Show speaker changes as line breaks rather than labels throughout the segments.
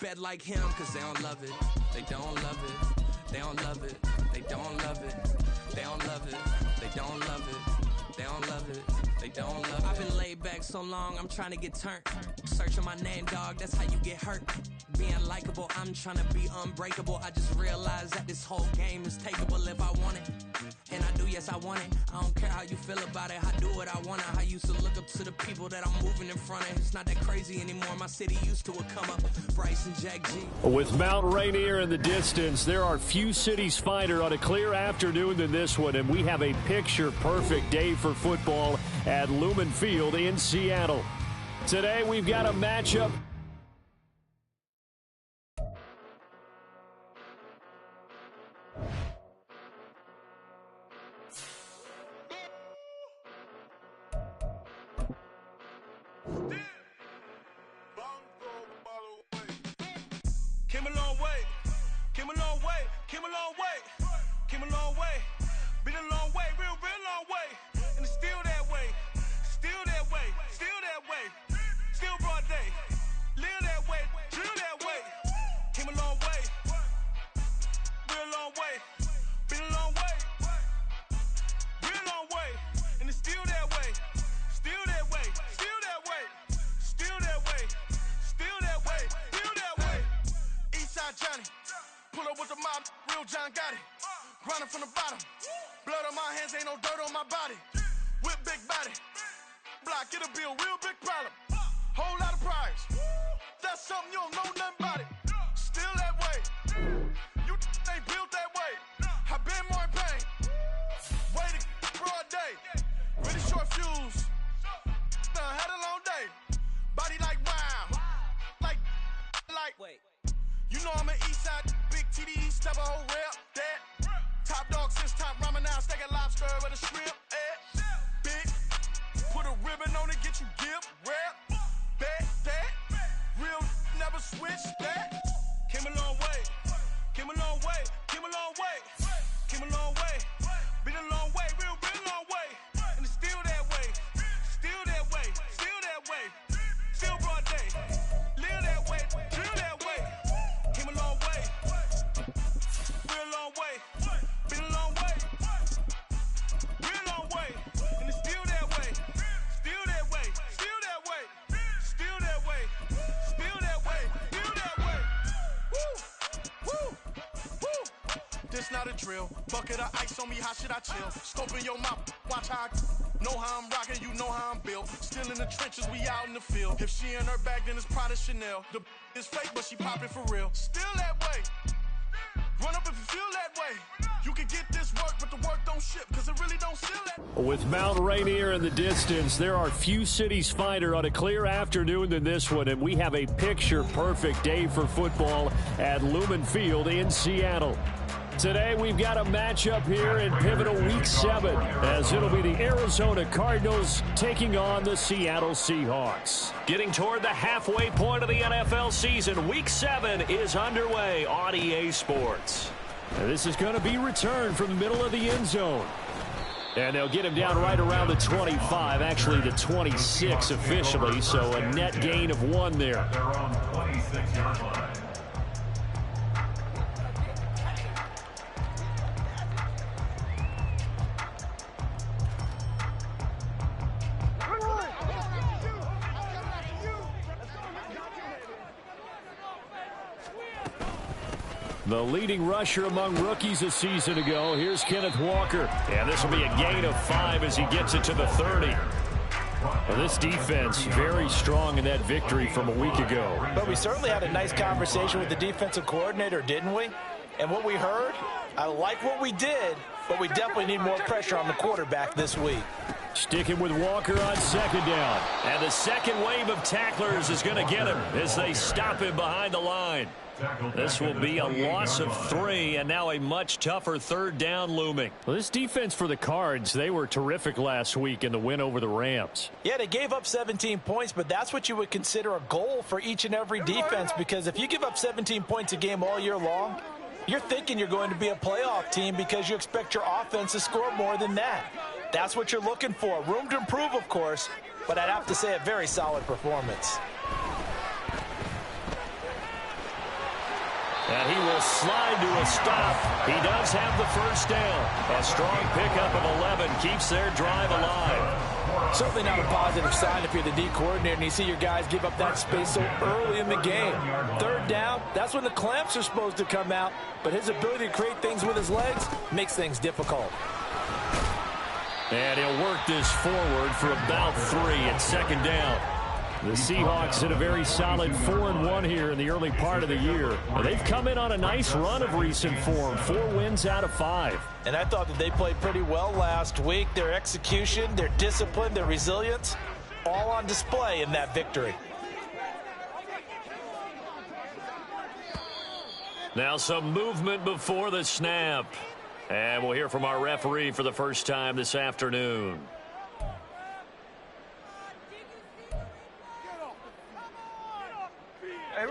bet like him, cause they don't love it. They don't love it. They don't love it. They don't love it. They don't love it. They don't love it. They don't love it. They don't love it. I've been laid back so long, I'm trying to get turned. Searching my name, dog, that's how you get hurt. Being likable, I'm trying to be unbreakable. I just realized that this whole game is takeable if I want it. And I do, yes, I want it. I don't care how you feel about it. I do what I want it. I used to look up to the people that I'm moving in front of. It's not that crazy anymore. My city used to it come up. Bryce and Jack G.
With Mount Rainier in the distance, there are few cities finer on a clear afternoon than this one, and we have a picture-perfect day for football at Lumen Field in Seattle. Today, we've got a matchup.
Came a long way, came a long way, came a long way, came a long way, been a long way, real long way, and it's still that way, still that way, still that way, still broad day, live that way, drill that way, came a long way, real long way, been a long way, real long way, and it's still that way, still that way, still that way, still that way, still that way, still that way. Eastside Johnny, pull up with the mob, real John G.0.A.T. Grinding from the bottom, blood on my hands, ain't no dirt on my body. Whip big body, block, it'll be a real big problem. Whole lot of priors, that's something you don't know nothing about it. Still that way, you ain't built that way. I been more in pain, way to broad day. Really short fuse, had a long day. Body like wow, like. Wait. You know I'm an Eastside, big TD, step a whole rep, that. Top dog since top ramen now, stack a lobster with a shrimp, big, put a ribbon on it, get you give, rep, bet, that. Real never switch, that. Came a long way, came a long way, came a long way, came a long way. Been a long way, real long way. And it's still that way, still that way, still that way. Still broad day, live that way, drill that way. Came a long way, real long way, been a long way, real long way, and it's still that way, still that way, still that way, still that way, still that way, still that way. Woo, woo, woo. This not a drill, bucket of ice on me, how should I chill? Scope in your mouth, watch how I know how I'm rocking, you know how I'm built. Still in the trenches, we out in the field. If she in her bag, then it's Prada Chanel. The is fake, but she popping for real. Still that way. Run up if you feel that way. You can get this work, but the work don't ship, because it really don't seal that.
With Mount Rainier in the distance, there are few cities finer on a clear afternoon than this one, and we have a picture-perfect day for football at Lumen Field in Seattle. Today, we've got a matchup here in pivotal Week 7, as it'll be the Arizona Cardinals taking on the Seattle Seahawks. Getting toward the halfway point of the NFL season, Week 7 is underway on EA Sports. And this is going to be returned from the middle of the end zone. And they'll get him down right around the 25, actually the 26 officially, so a net gain of 1 there.
They're on the 26-yard line.
The leading rusher among rookies a season ago. Here's Kenneth Walker. And this will be a gain of 5 as he gets it to the 30. Well, this defense very strong in that victory from a week ago.
But we certainly had a nice conversation with the defensive coordinator, didn't we? And what we heard, I like what we did, but we definitely need more pressure on the quarterback this week.
Sticking with Walker on second down. And the second wave of tacklers is going to get him as they stop him behind the line. This will be a loss of 3, and now a much tougher third down looming. Well, this defense for the Cards, they were terrific last week in the win over the Rams.
Yeah, they gave up 17 points, but that's what you would consider a goal for each and every defense, because if you give up 17 points a game all year long, you're thinking you're going to be a playoff team because you expect your offense to score more than that. That's what you're looking for. Room to improve, of course, but I'd have to say a very solid performance.
And he will slide to a stop. He does have the first down. A strong pickup of 11 keeps their drive alive.
Certainly not a positive sign if you're the D coordinator and you see your guys give up that space so early in the game. Third down, that's when the clamps are supposed to come out. But his ability to create things with his legs makes things difficult.
And he'll work this forward for about 3 at second down. The Seahawks in a very solid 4-1 here in the early part of the year. They've come in on a nice run of recent form, 4 wins out of 5.
And I thought that they played pretty well last week. Their execution, their discipline, their resilience, all on display in that victory.
Now some movement before the snap. And we'll hear from our referee for the first time this afternoon.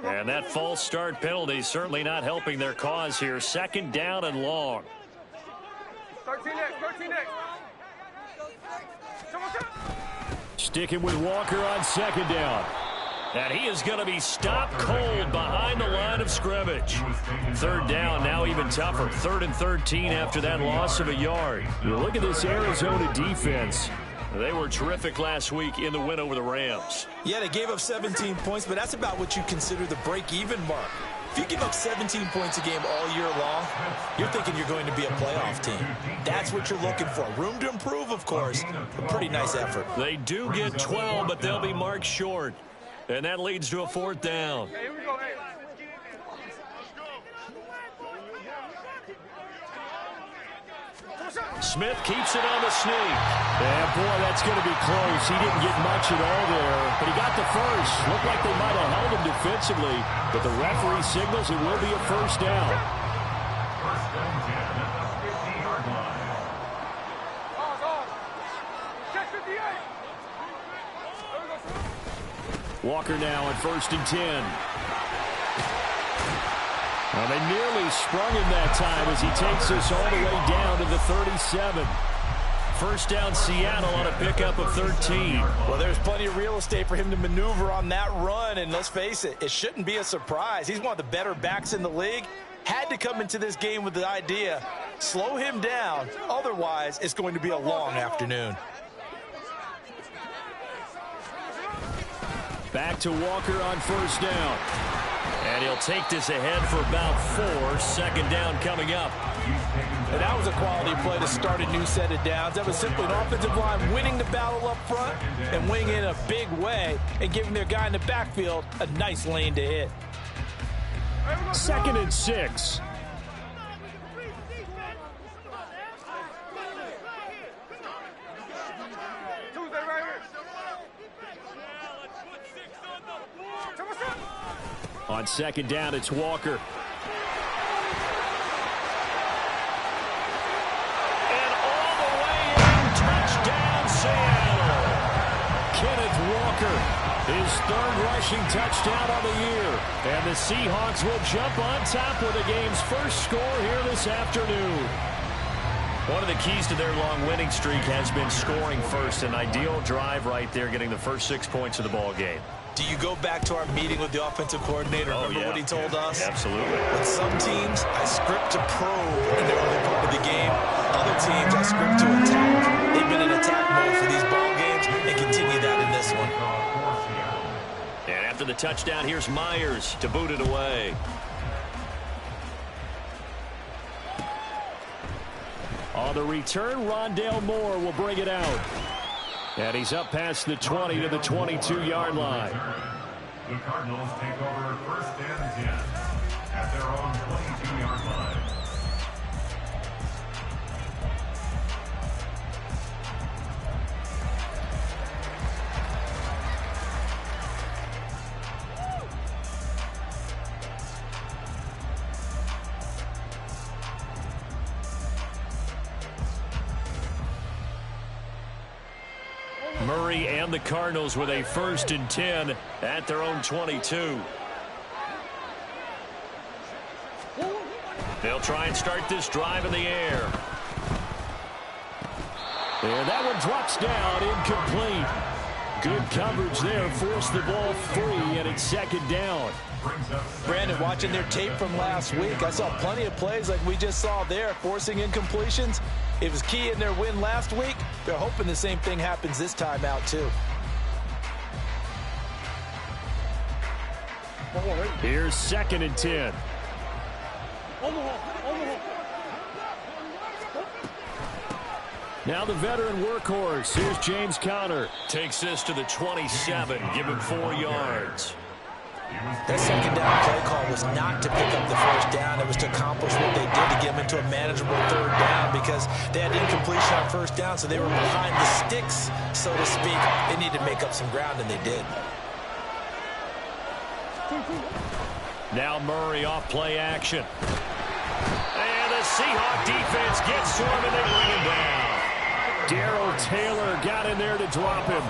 And that false start penalty certainly not helping their cause here. Second down and long.
13 next.
Sticking with Walker on second down. And he is going to be stopped cold behind the line of scrimmage. Third down, now even tougher. 3rd and 13 after that loss of a yard. You look at this Arizona defense. They were terrific last week in the win over the Rams.
Yeah, they gave up 17 points, but that's about what you consider the break-even mark. If you give up 17 points a game all year long, you're thinking you're going to be a playoff team. That's what you're looking for. Room to improve, of course. A pretty nice effort.
They do get 12, but they'll be marked short. And that leads to a 4th down.
Hey, here we go. Hey.
Smith keeps it on the sneak. And, boy, that's going to be close. He didn't get much at all there, but he got the first. Looked like they might have held him defensively, but the referee signals it will be a first down.
First down 10 at the 50-yard line.
Check 58.
Walker now at 1st and 10. Well, they nearly sprung him that time as he takes us all the way down to the 37. First down Seattle on a pickup of 13.
Well, there's plenty of real estate for him to maneuver on that run, and let's face it, it shouldn't be a surprise. He's one of the better backs in the league. Had to come into this game with the idea, slow him down, otherwise it's going to be a long afternoon.
Back to Walker on first down. And he'll take this ahead for about 4. Second down coming up.
And that was a quality play to start a new set of downs. That was simply an offensive line winning the battle up front and winning in a big way and giving their guy in the backfield a nice lane to hit.
2nd and 6. On second down, it's Walker. And all the way in, touchdown Seattle. Kenneth Walker, his 3rd rushing touchdown on the year. And the Seahawks will jump on top with the game's first score here this afternoon. One of the keys to their long winning streak has been scoring first. An ideal drive right there, getting the first 6 points of the ball game.
Do you go back to our meeting with the offensive coordinator? Remember what he told us?
Absolutely.
With some teams, I script to probe in the early part of the game. Other teams, I script to attack. They've been in attack mode for these ball games and continue that in this one.
And after the touchdown, here's Myers to boot it away. On the return, Rondale Moore will bring it out. And he's up past the 20 to the 22-yard line.
The Cardinals take over 1st and 10 at their own 22-yard line.
Murray and the Cardinals with a 1st and 10 at their own 22. They'll try and start this drive in the air. And that one drops down incomplete. Good coverage there. Forced the ball free, and it's second down.
Brandon, watching their tape from last week, I saw plenty of plays like we just saw there, forcing incompletions. It was key in their win last week. They're hoping the same thing happens this time out, too.
Here's 2nd and 10. Now the veteran workhorse. Here's James Conner. Takes this to the 27. Give him 4 yards.
That second down play call was not to pick up the first down. It was to accomplish what they did to get them into a manageable third down because they had incompletion on first down, so they were behind the sticks, so to speak. They needed to make up some ground, and they did.
Now Murray off play action. And the Seahawk defense gets to him, and they bring him down. Darrell Taylor got in there to drop him.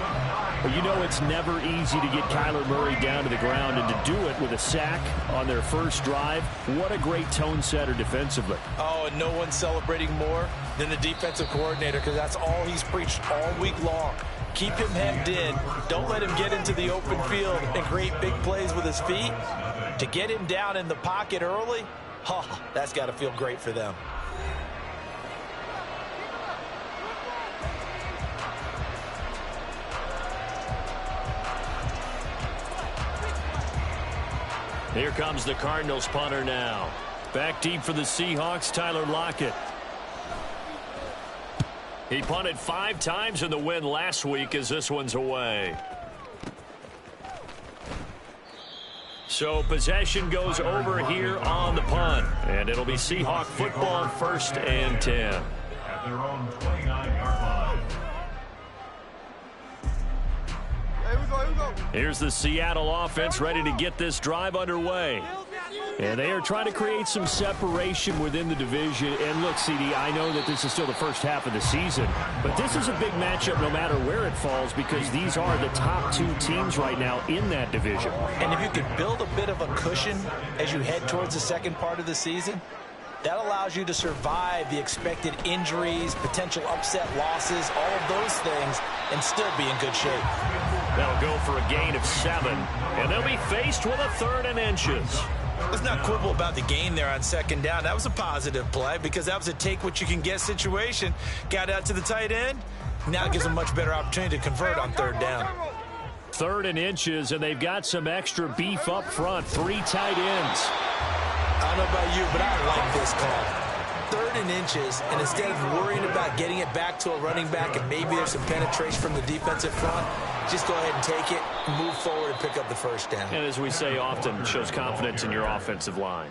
But you know it's never easy to get Kyler Murray down to the ground, and to do it with a sack on their first drive, what a great tone setter defensively.
Oh, and no one's celebrating more than the defensive coordinator because that's all he's preached all week long. Keep him hemmed in. Don't let him get into the open field and create big plays with his feet. To get him down in the pocket early, that's got to feel great for them.
Here comes the Cardinals punter now. Back deep for the Seahawks, Tyler Lockett. He punted 5 times in the win last week as this one's away. So possession goes over here on the punt. And it'll be Seahawk football, 1st and 10.
At their own 29-yard line.
Here's the Seattle offense ready to get this drive underway. And they are trying to create some separation within the division. And look, CD, I know that this is still the first half of the season, but this is a big matchup no matter where it falls because these are the top 2 teams right now in that division.
And if you could build a bit of a cushion as you head towards the second part of the season, that allows you to survive the expected injuries, potential upset losses, all of those things, and still be in good shape.
They'll go for a gain of 7, and they'll be faced with a 3rd and inches.
Let's not quibble about the gain there on second down. That was a positive play because that was a take-what-you-can-get situation. Got out to the tight end. Now it gives them much better opportunity to convert on 3rd down.
3rd and inches, and they've got some extra beef up front. 3 tight ends.
I don't know about you, but I like this call. 3rd and inches, and instead of worrying about getting it back to a running back and maybe there's some penetration from the defensive front, just go ahead and take it, move forward, and pick up the first down.
And as we say often, shows confidence in your offensive line.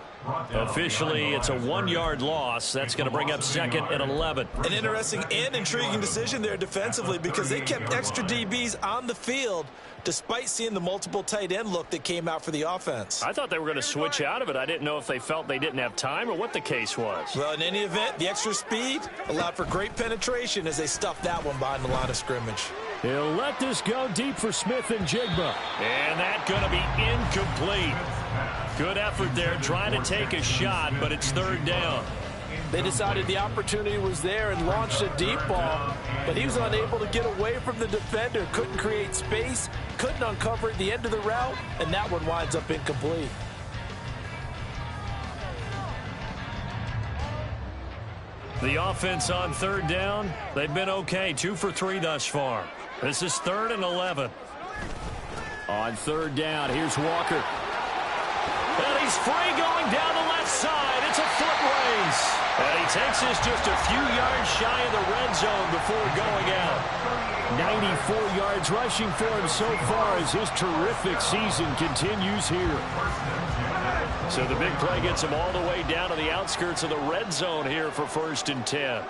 Officially, it's a 1-yard loss. That's going to bring up 2nd and 11.
An interesting and intriguing decision there defensively because they kept extra DBs on the field despite seeing the multiple tight end look that came out for the offense.
I thought they were going to switch out of it. I didn't know if they felt they didn't have time or what the case was.
Well, in any event, the extra speed allowed for great penetration as they stuffed that one behind the line of scrimmage.
He'll let this go deep for Smith and Jigba. And that's going to be incomplete. Good effort there, trying to take a shot, but it's 3rd down.
They decided the opportunity was there and launched a deep ball, but he was unable to get away from the defender, couldn't create space, couldn't uncover at the end of the route, and that one winds up incomplete.
The offense on 3rd down, they've been okay, 2 for 3 thus far. This is 3rd and 11. On 3rd down, here's Walker. And he's free going down the left side. It's a foot race. And he takes this just a few yards shy of the red zone before going out. 94 yards rushing for him so far as his terrific season continues here. So the big play gets him all the way down to the outskirts of the red zone here for 1st and 10.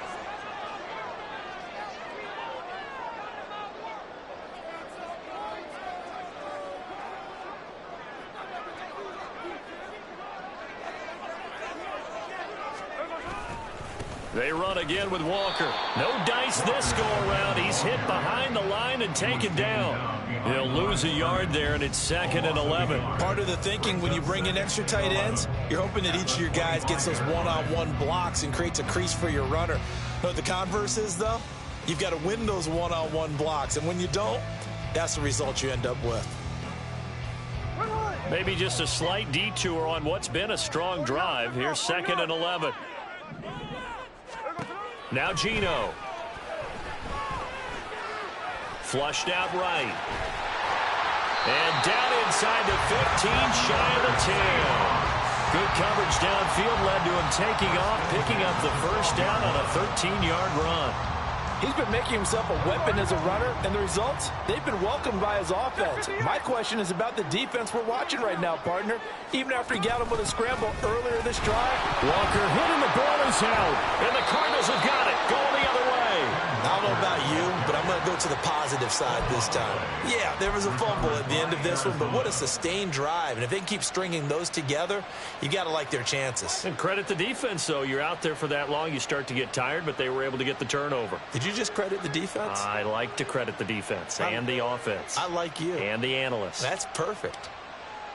They run again with Walker. No dice this go around. He's hit behind the line and taken down. He'll lose a yard there, and it's 2nd and 11.
Part of the thinking when you bring in extra tight ends, you're hoping that each of your guys gets those one-on-one blocks and creates a crease for your runner. But the converse is, though, you've got to win those one-on-one blocks. And when you don't, that's the result you end up with.
Maybe just a slight detour on what's been a strong drive. Here's 2nd and 11. Now Gino. Flushed out right. And down inside the 15, shy of the 10. Good coverage downfield led to him taking off, picking up the first down on a 13-yard run.
He's been making himself a weapon as a runner, and the results, they've been welcomed by his offense. My question is about the defense we're watching right now, partner. Even after he got him with a scramble earlier this drive.
Walker hitting the ball is out, and the Cardinals have got it, going the other way.
I don't know about you, but I'm going to go to the positive side this time. Yeah, there was a fumble at the end of this one, but what a sustained drive. And if they can keep stringing those together, you got to like their chances.
And credit the defense, though. You're out there for that long, you start to get tired, but they were able to get the turnover.
Did you just credit the defense?
I like to credit the defense and the offense.
I like you.
And the analysts.
That's perfect.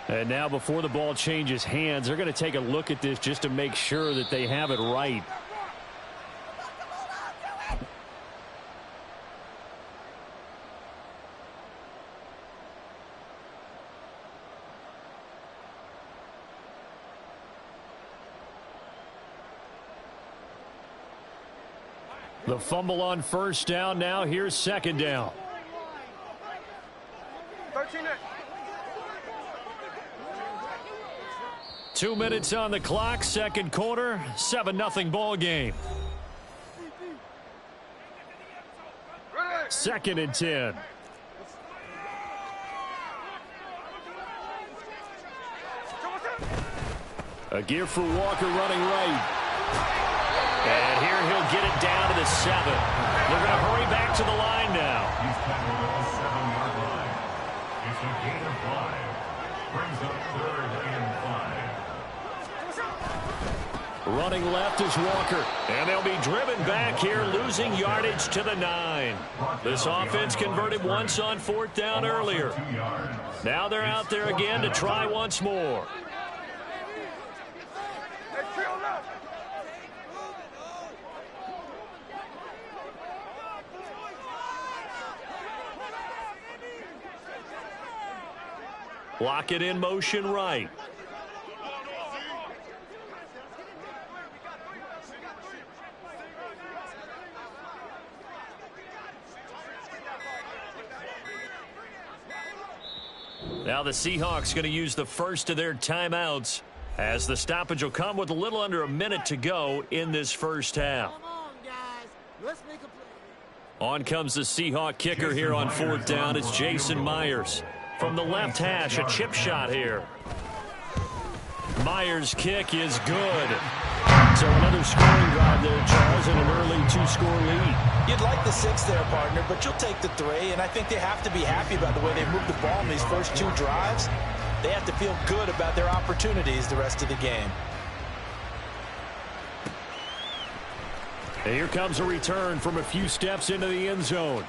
And now before the ball changes hands, they're going to take a look at this just to make sure that they have it right. The fumble on first down. Now here's 2nd down. 2 minutes on the clock, 2nd quarter, 7-0 ball game. 2nd and 10. A give for Walker running right. And here he'll get it down to the 7. They're going to hurry back to the line now.
He's tackled at the 7-yard line. It's a gain of 5. Brings up 3rd and 5.
Running left is Walker. And they'll be driven back here, losing yardage to the 9. This offense converted once on 4th down earlier. Now they're out there again to try once more. Lock it in motion right. Now the Seahawks going to use the first of their timeouts as the stoppage will come with a little under a minute to go in this first half.
Come on, guys. Let's make a play.
On comes the Seahawk kicker here on 4th down. It's Jason Myers. From the left hash, a chip shot here. Myers' kick is good. So another scoring drive there, Charles, and an early 2-score lead.
You'd like the 6 there, partner, but you'll take the 3, and I think they have to be happy about the way they moved the ball in these first 2 drives. They have to feel good about their opportunities the rest of the game.
And here comes a return from a few steps into the end zone.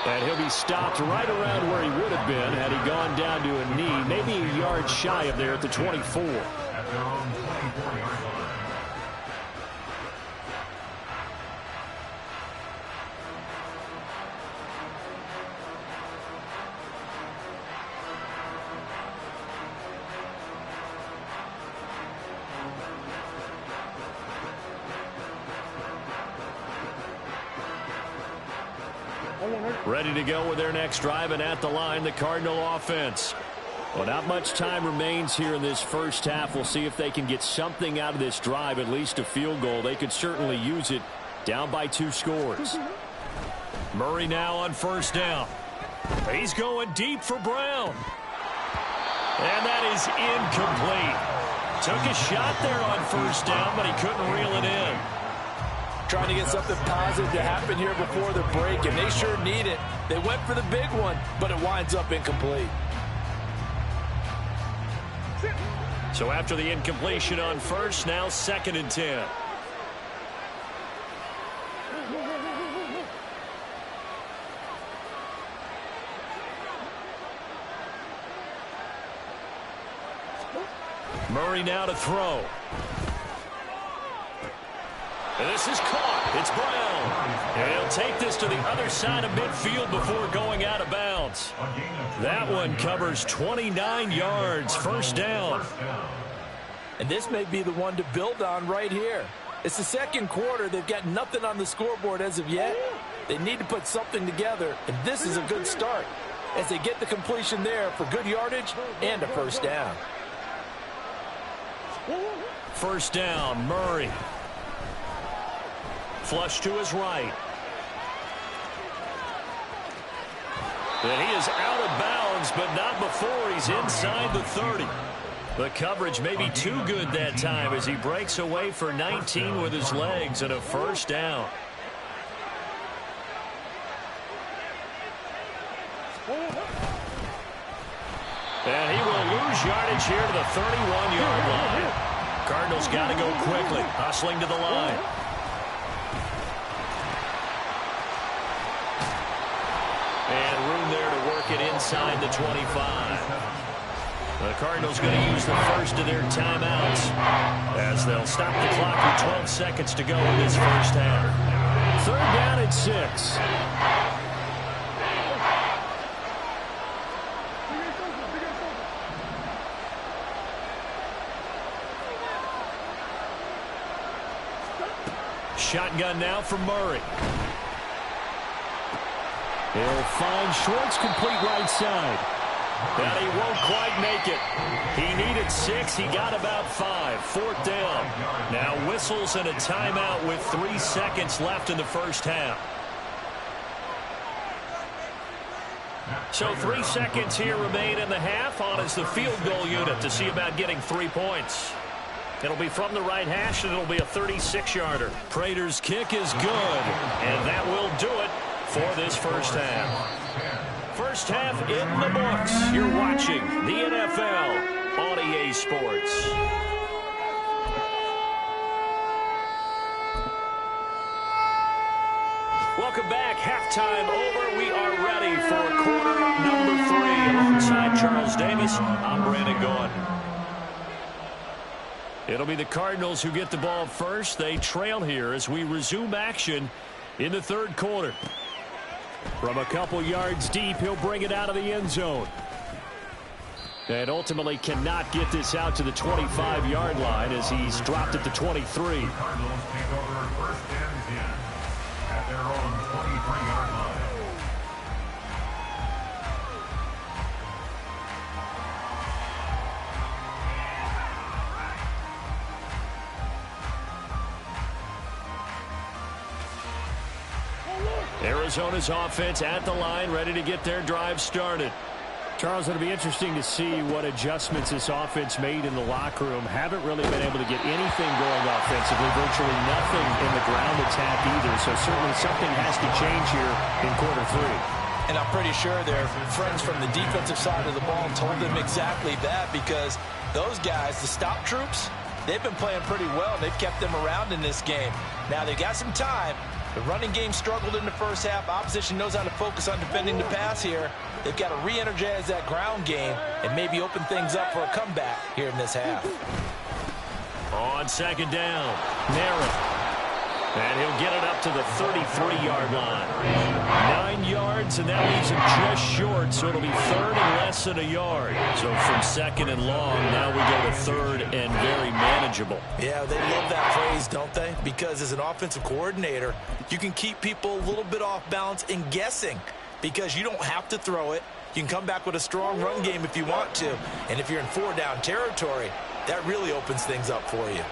And he'll be stopped right around where he would have been had he gone down to a knee, maybe a yard shy of there at the 24.
At their own 24-yard line.
Ready to go with their next drive, and at the line, the Cardinal offense. Well, not much time remains here in this first half. We'll see if they can get something out of this drive, at least a field goal. They could certainly use it, down by 2 scores. Murray now on first down. He's going deep for Brown. And that is incomplete. Took a shot there on first down, but he couldn't reel it in.
Trying to get something positive to happen here before the break, and they sure need it. They went for the big one, but it winds up incomplete.
So after the incompletion on first, now 2nd and 10. Murray now to throw. And this is caught. It's Brown. And he'll take this to the other side of midfield before going out of bounds. That one covers 29 yards. First down.
And this may be the one to build on right here. It's the second quarter. They've got nothing on the scoreboard as of yet. They need to put something together, and this is a good start as they get the completion there for good yardage and a first down.
First down, Murray. Flush to his right. And he is out of bounds, but not before he's inside the 30. The coverage may be too good that time as he breaks away for 19 with his legs and a first down. And he will lose yardage here to the 31-yard line. Cardinals got to go quickly, hustling to the line. And room there to work it inside the 25. The Cardinals going to use the first of their timeouts as they'll stop the clock with 12 seconds to go in this first half.
Third down and 6.
Shotgun now for Murray. He'll find Schwartz complete right side. And he won't quite make it. He needed 6. He got about 5. Fourth down. Now whistles and a timeout with 3 seconds left in the first half. So 3 seconds here remain in the half. On is the field goal unit to see about getting 3 points. It'll be from the right hash, and it'll be a 36-yarder. Prater's kick is good, and that will do it for this first half. First half in the books. You're watching the NFL on EA Sports. Welcome back. Halftime over. We are ready for quarter number 3. Alongside Charles Davis, I'm Brandon Gordon. It'll be the Cardinals who get the ball first. They trail here as we resume action in the third quarter. From a couple yards deep, he'll bring it out of the end zone. And ultimately cannot get this out to the 25-yard line as he's dropped at the 23.
The Cardinals take over first and 10 at their own 23-yard line.
Arizona's offense at the line, ready to get their drive started.
Charles, it'll be interesting to see what adjustments this offense made in the locker room. Haven't really been able to get anything going offensively, virtually nothing in the ground attack either. So certainly something has to change here in quarter 3.
And I'm pretty sure their friends from the defensive side of the ball told them exactly that, because those guys, the stop troops, they've been playing pretty well. They've kept them around in this game. Now they got some time. The running game struggled in the first half. Opposition knows how to focus on defending the pass here. They've got to re-energize that ground game and maybe open things up for a comeback here in this half.
On second down, Merritt. And he'll get it up to the 33-yard line. 9 yards, and that leaves him just short, so it'll be third and less than a yard. So from second and long, now we go to third and very manageable.
Yeah, they love that phrase, don't they? Because as an offensive coordinator, you can keep people a little bit off balance and guessing, because you don't have to throw it. You can come back with a strong run game if you want to. And if you're in 4-down territory, that really opens things up for you.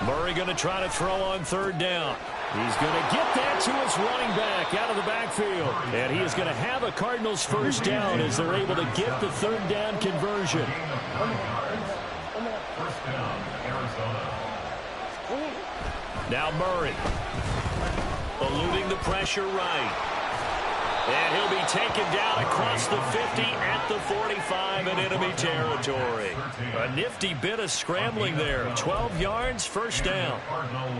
Murray going to try to throw on third down. He's going to get that to his running back out of the backfield. And he is going to have a Cardinals first down as they're able to get the third down conversion.
First down, Arizona.
Now Murray. Eluding the pressure right. And he'll be taken down across the 50 at the 45 in enemy territory. A nifty bit of scrambling there. 12 yards, first down.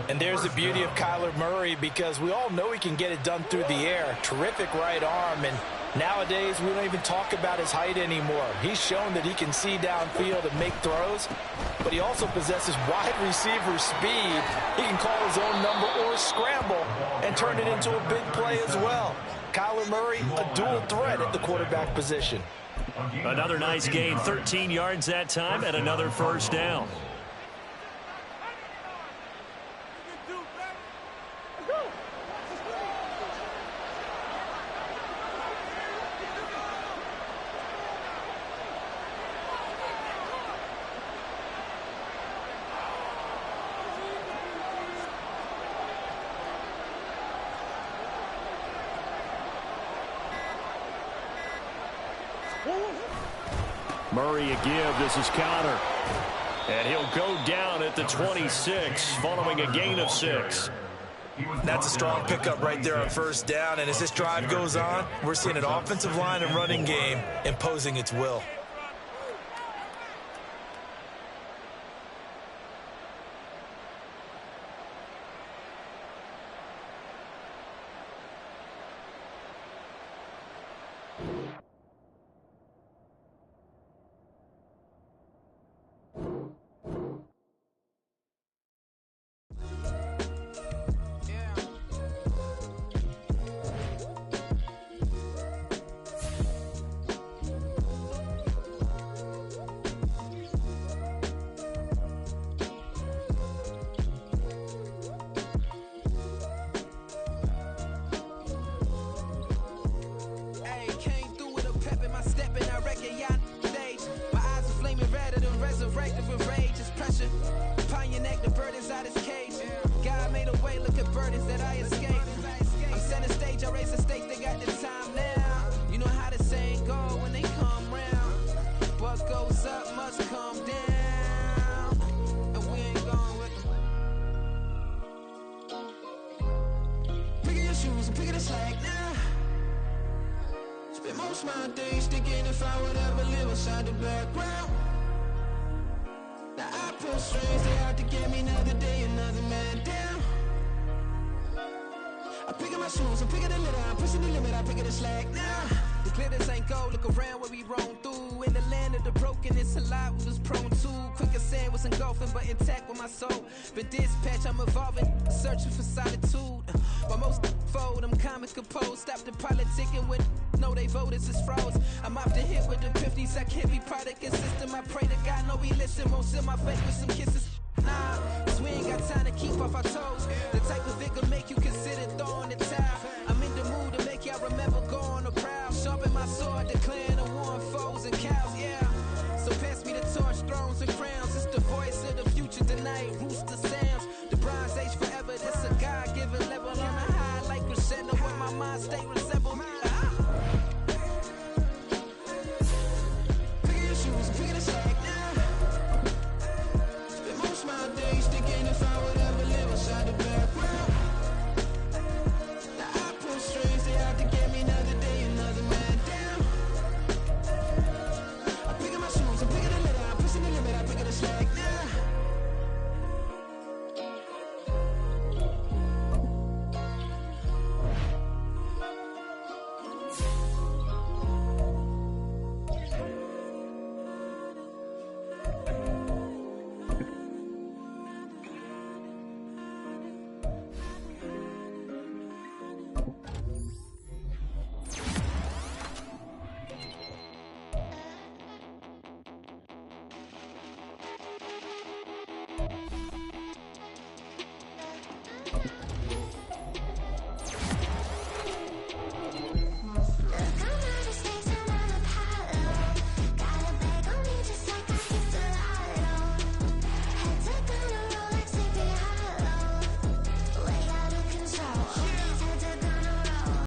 And there's the beauty of Kyler Murray, because we all know he can get it done through the air. Terrific right arm, and Nowadays, we don't even talk about his height anymore. He's shown that he can see downfield and make throws, but he also possesses wide receiver speed. He can call his own number or scramble and turn it into a big play as well. Kyler Murray, a dual threat at the quarterback position.
Another nice gain, 13 yards that time, and another first down. Murray a give. This is Connor. And he'll go down at the 26 following a gain of 6.
That's a strong pickup right there on first down. And as this drive goes on, we're seeing an offensive line and running game imposing its will.
Nah, cause we ain't got time to keep off our toes. The type of it could make you consider throwing the